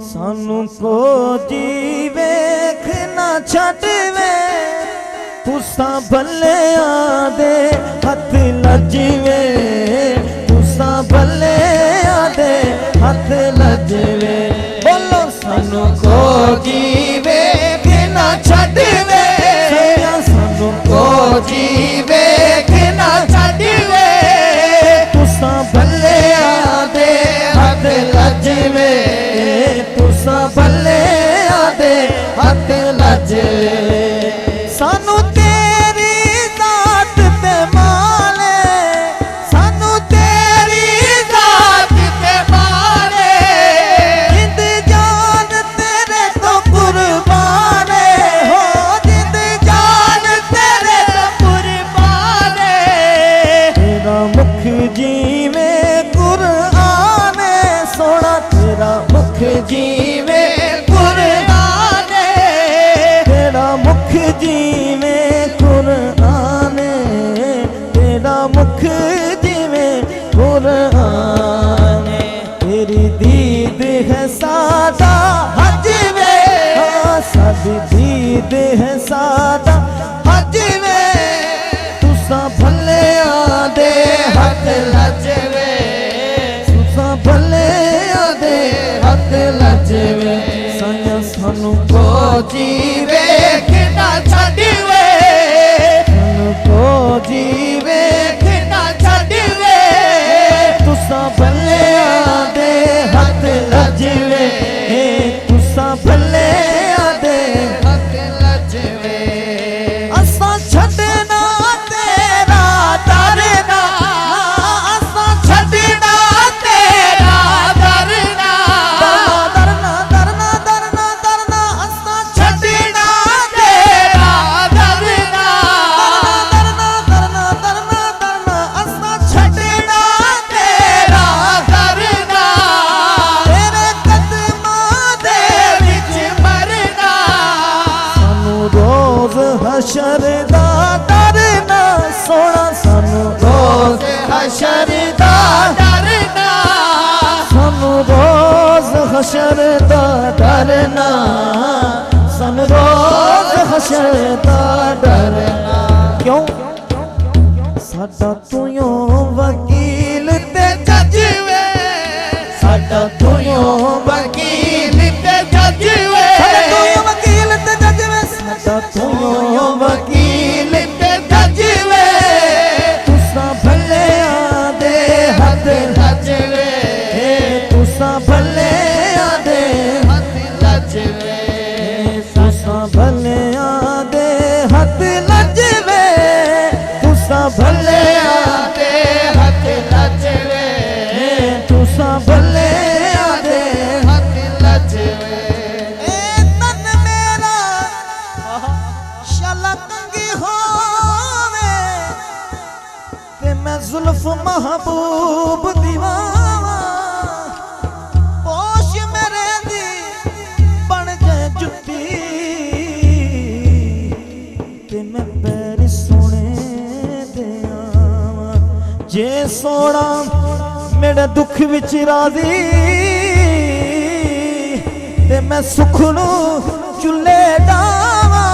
सानू को जी वेख ना छड्डवे तुसा भले आदे हथ लजवे तुसा भले आदे हथ लजवे बोलो सानू को जी वेख ना छड्डवे सानू को जी वेख ना छड्डवे तुसा भले आदे हथ लजवे तुसा भले आदे हथ लजवे सानू तेरी दात ते माले सानू तेरी दात ते माले जिंद जान तेरे तो कुर्बान हो जिंद जान तेरे तो कुर्बान तेरा मुख जीवे कुरान सोना तेरा मुख जीवे कुरान तेरा मुख जीवे कुरान तेरा मुख जीवे कुरान तेरी दीद है सादा हजवे हाँ सादी दीद है सादा हजवे तुसा भले आदे हथ लजवे तुसा भले आदे हथ लजवे साया सानू को जीवे ना छड्डवे सानू को जीवे ना छड्डवे तुसा भले आदे हथ लजवे तुसा भले आदे हथ लजवे असा छड्डना तेरा डरना असा छड्डना तेरा डरना डरना डरना डरना डरना असा छड्डना तेरा डरना डरना डरना डरना डरना असा छड्डना तेरा डरना तेरे कदमां दे विच मरना सानू रोज़ हशर दा डरना सोना सानू रोज़ हशर दा डरना सानू रोज़ हशर दा डरना सानू रोज़ हशर दा डरना क्यों साडा तूं वकील ते जजवे साडा तूं वकील ते जजवे वकील ते जजवे साडा तूं वकील ते जजवे तुसा भले आदे हथ लजवे तुसा भले आदे हथ लजवे तुसा भले आदे हथ लजवे तुसा भले आदे हथ लजवे तुसा भले आदे हथ लजवे ए तन मेरा शाला कंगी होवे ते मैं जुल्फ महबूब दीवावा पोश मेरे दी बन जाए जुत्ती ते मैं पैर सोने दे आवा जे सोना मेरे दुख विच राजी ते मैं सुख नू चुल्ले डावा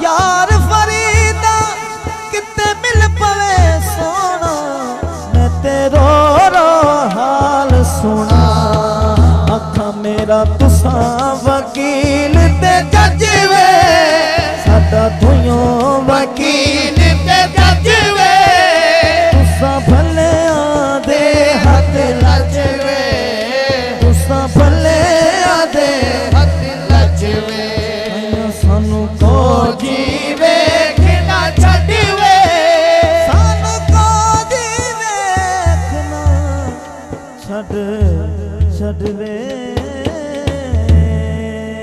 यार फरीदा किते मिल पवे सोना मैं तेरो रो हाल सुना अखा मेरा तुसा वकील ते जजवे साडा तूं वकील ते जजवे तुसा भले आदे हथ लजवे तुसा भले आदे हथ लजवे सानू को जीवे ना छड्डवे सानू को जीवे ना छड्डवे